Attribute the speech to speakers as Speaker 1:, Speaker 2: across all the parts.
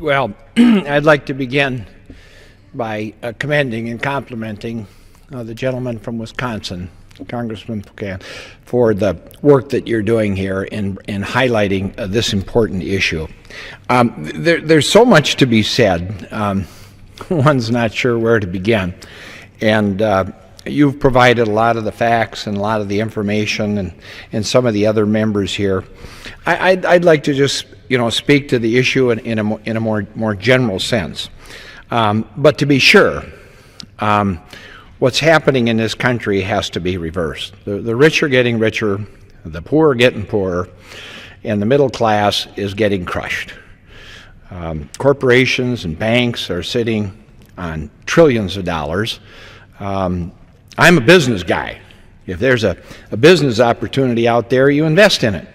Speaker 1: Well, I'd like to begin by commending and complimenting the gentleman from Wisconsin, Congressman Pucan, for the work that you're doing here in highlighting this important issue. There's so much to be said. One's not sure where to begin. And you've provided a lot of the facts and a lot of the information, and some of the other members here. I'd like to just speak to the issue in a more general sense. But to be sure, what's happening in this country has to be reversed. The rich are getting richer, the poor are getting poorer, and the middle class is getting crushed. Corporations and banks are sitting on trillions of dollars. I'm a business guy. If there's a business opportunity out there, you invest in it.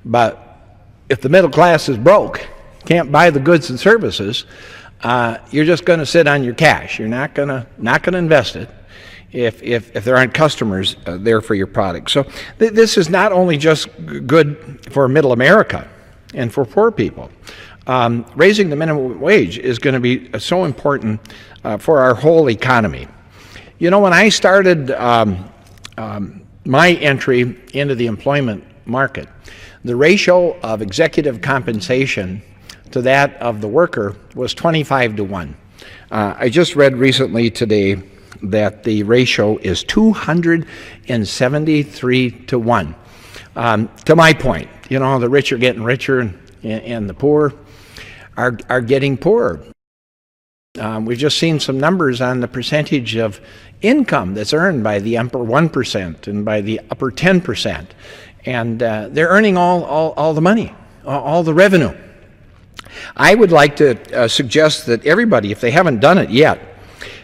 Speaker 1: But if the middle class is broke, can't buy the goods and services, you're just going to sit on your cash. You're not going to invest it if there aren't customers there for your product. So this is not only just good for middle America and for poor people. Raising the minimum wage is going to be so important for our whole economy. When I started my entry into the employment market, the ratio of executive compensation to that of the worker was 25-1. I just read recently today that the ratio is 273-1. To my point, the rich are getting richer and the poor are getting poorer. We've just seen some numbers on the percentage of income that's earned by the upper 1% and by the upper 10%. And they're earning all the money, all the revenue. I would like to suggest that everybody, if they haven't done it yet,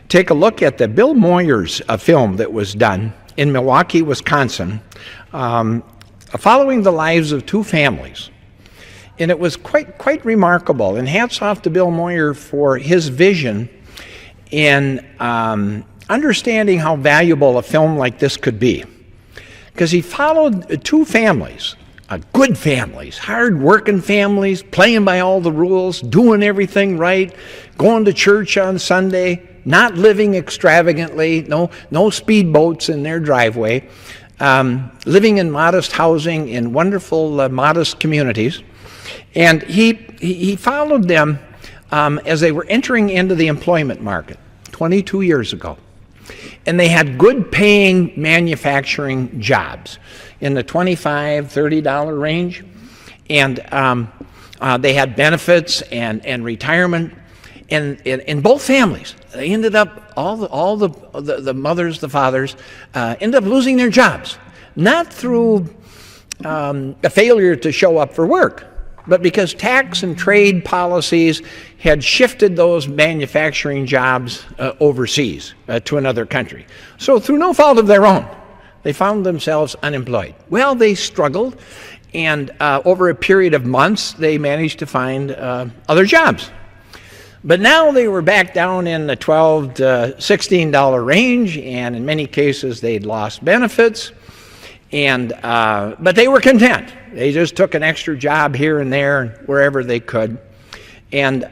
Speaker 1: take a look at the Bill Moyers film that was done in Milwaukee, Wisconsin, following the lives of two families. And it was quite remarkable. And hats off to Bill Moyer for his vision in understanding how valuable a film like this could be. Because he followed two families, good families, hard-working families, playing by all the rules, doing everything right, going to church on Sunday, not living extravagantly, no speedboats in their driveway, living in modest housing in wonderful, modest communities. And he followed them as they were entering into the employment market 22 years ago. And they had good paying manufacturing jobs in the $25, $30 range. And they had benefits and retirement. And in both families, they ended up, all the mothers, the fathers, ended up losing their jobs. Not through a failure to show up for work, but because tax and trade policies had shifted those manufacturing jobs overseas to another country. So through no fault of their own, they found themselves unemployed. Well, they struggled, and over a period of months, they managed to find other jobs. But now they were back down in the $12 to $16 range, and in many cases, they'd lost benefits. But they were content. They just took an extra job here and there, wherever they could. And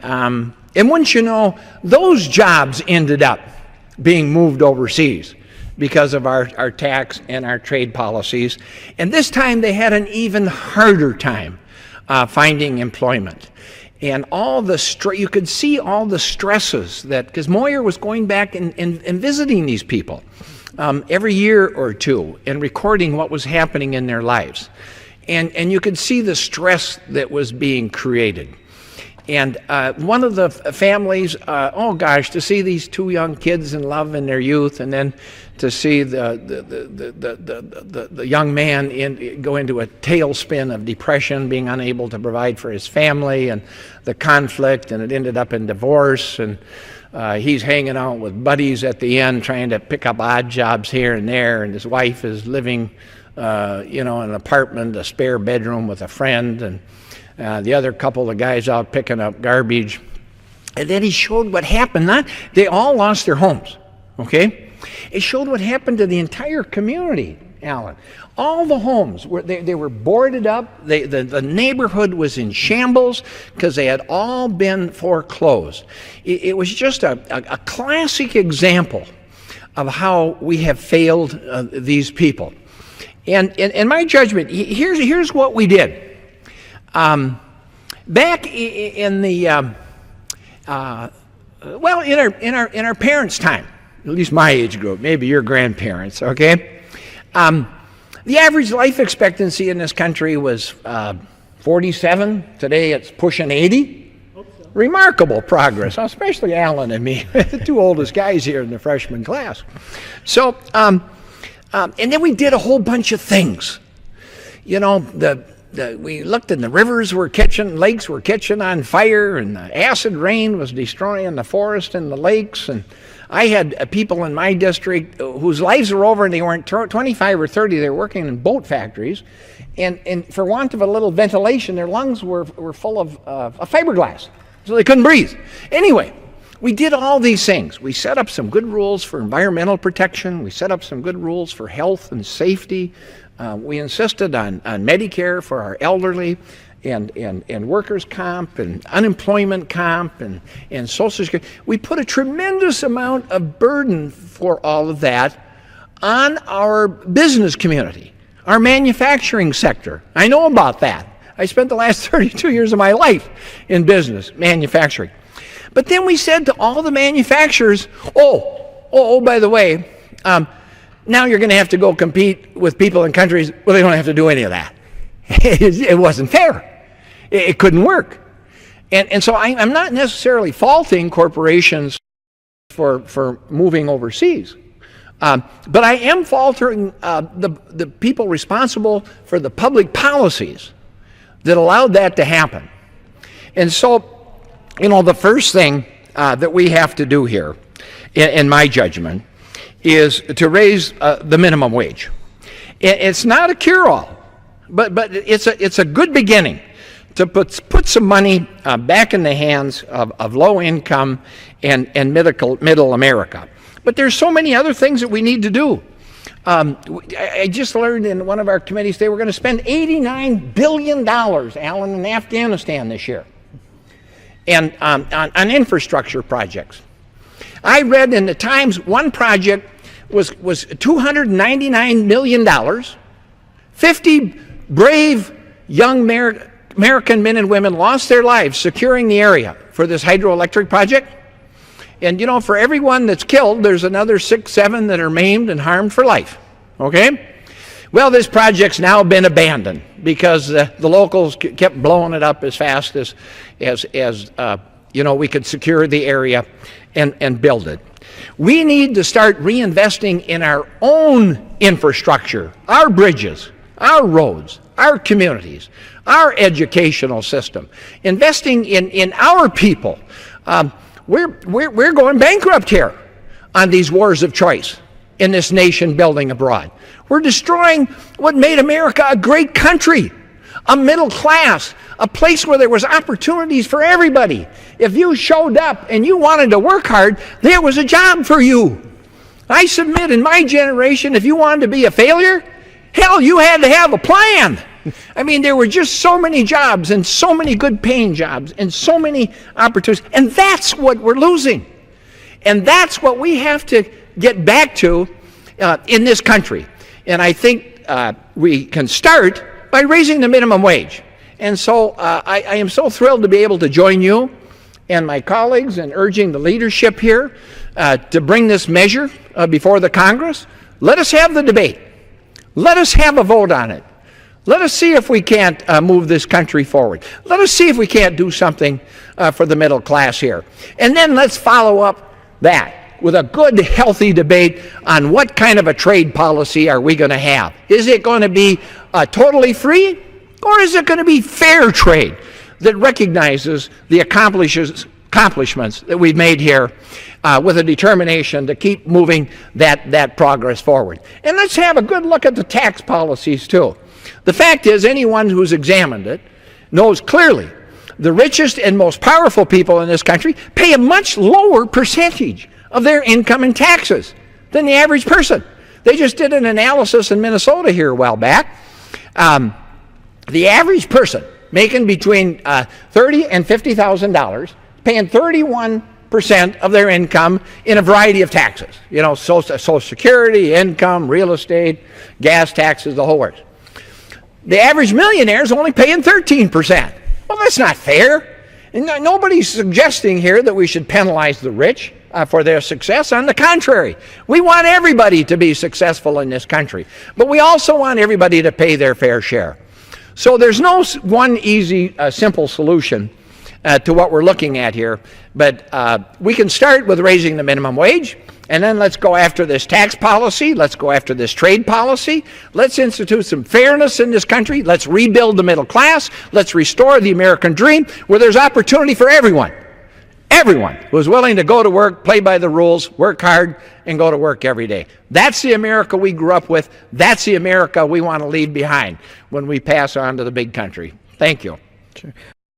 Speaker 1: once you know, those jobs ended up being moved overseas because of our tax and our trade policies. And this time they had an even harder time finding employment. And you could see all the stresses because Moyer was going back and visiting these people every year or two and recording what was happening in their lives. And you could see the stress that was being created. And one of the families, to see these two young kids in love in their youth, and then to see the young man go into a tailspin of depression, being unable to provide for his family, and the conflict, and it ended up in divorce, and he's hanging out with buddies at the end, trying to pick up odd jobs here and there, and his wife is living, in an apartment, a spare bedroom with a friend, and the other couple of guys out picking up garbage. And then he showed what happened. They all lost their homes, okay? It showed what happened to the entire community. Alan. All the homes they were boarded up. The neighborhood was in shambles because they had all been foreclosed. It was just a classic example of how we have failed these people. And in my judgment, here's what we did. Back in the in our parents' time, at least my age group, maybe your grandparents, okay? The average life expectancy in this country was 47. Today it's pushing 80. Remarkable progress, especially Alan and me, the two oldest guys here in the freshman class. So, and then we did a whole bunch of things. You know, we looked and the rivers were catching, lakes were catching on fire, and the acid rain was destroying the forest and the lakes. And I had people in my district whose lives were over and they weren't 25 or 30. They were working in boat factories. And for want of a little ventilation, their lungs were full of fiberglass. So they couldn't breathe. Anyway, we did all these things. We set up some good rules for environmental protection. We set up some good rules for health and safety. We insisted on Medicare for our elderly and workers' comp and unemployment comp and Social Security. We put a tremendous amount of burden for all of that on our business community, our manufacturing sector. I know about that. I spent the last 32 years of my life in business, manufacturing. But then we said to all the manufacturers, by the way, now you're going to have to go compete with people in countries where they don't have to do any of that. It wasn't fair. It couldn't work. And so I'm not necessarily faulting corporations for moving overseas. But I am faulting the people responsible for the public policies that allowed that to happen. And so, the first thing that we have to do here, in my judgment, is to raise the minimum wage. It's not a cure-all, but it's a good beginning to put some money back in the hands of low-income and middle America. But there's so many other things that we need to do. I just learned in one of our committees they were going to spend $89 billion, Alan, in Afghanistan this year, and on infrastructure projects. I read in the Times one project was $299 million. 50 brave young American men and women lost their lives securing the area for this hydroelectric project. And for every one that's killed, there's another 6, 7 that are maimed and harmed for life. Okay? Well, this project's now been abandoned because the locals kept blowing it up as fast as we could secure the area and build it. We need to start reinvesting in our own infrastructure, our bridges, our roads, our communities, our educational system, investing in our people. We're going bankrupt here on these wars of choice in this nation building abroad. We're destroying what made America a great country, a middle class, a place where there was opportunities for everybody. If you showed up and you wanted to work hard, there was a job for you. I submit in my generation, if you wanted to be a failure, hell, you had to have a plan. I mean, there were just so many jobs and so many good paying jobs and so many opportunities. And that's what we're losing. And that's what we have to get back to in this country. And I think we can start by raising the minimum wage. And so I am so thrilled to be able to join you and my colleagues in urging the leadership here to bring this measure before the Congress. Let us have the debate. Let us have a vote on it. Let us see if we can't move this country forward. Let us see if we can't do something for the middle class here. And then let's follow up that with a good, healthy debate on what kind of a trade policy are we going to have. Is it going to be totally free, or is it going to be fair trade that recognizes the accomplishments that we've made here with a determination to keep moving that progress forward? And let's have a good look at the tax policies, too. The fact is, anyone who's examined it knows clearly the richest and most powerful people in this country pay a much lower percentage of their income in taxes than the average person. They just did an analysis in Minnesota here a while back. The average person making between $30,000 and $50,000 paying 31% of their income in a variety of taxes. You know, Social Security, income, real estate, gas taxes, the whole works. The average millionaire is only paying 13%. Well, that's not fair. And nobody's suggesting here that we should penalize the rich for their success. On the contrary, we want everybody to be successful in this country. But we also want everybody to pay their fair share. So there's no one easy, simple solution to what we're looking at here. But we can start with raising the minimum wage. And then let's go after this tax policy. Let's go after this trade policy. Let's institute some fairness in this country. Let's rebuild the middle class. Let's restore the American dream where there's opportunity for everyone. Everyone who is willing to go to work, play by the rules, work hard, and go to work every day. That's the America we grew up with. That's the America we want to leave behind when we pass on to the big country. Thank you.
Speaker 2: Sure.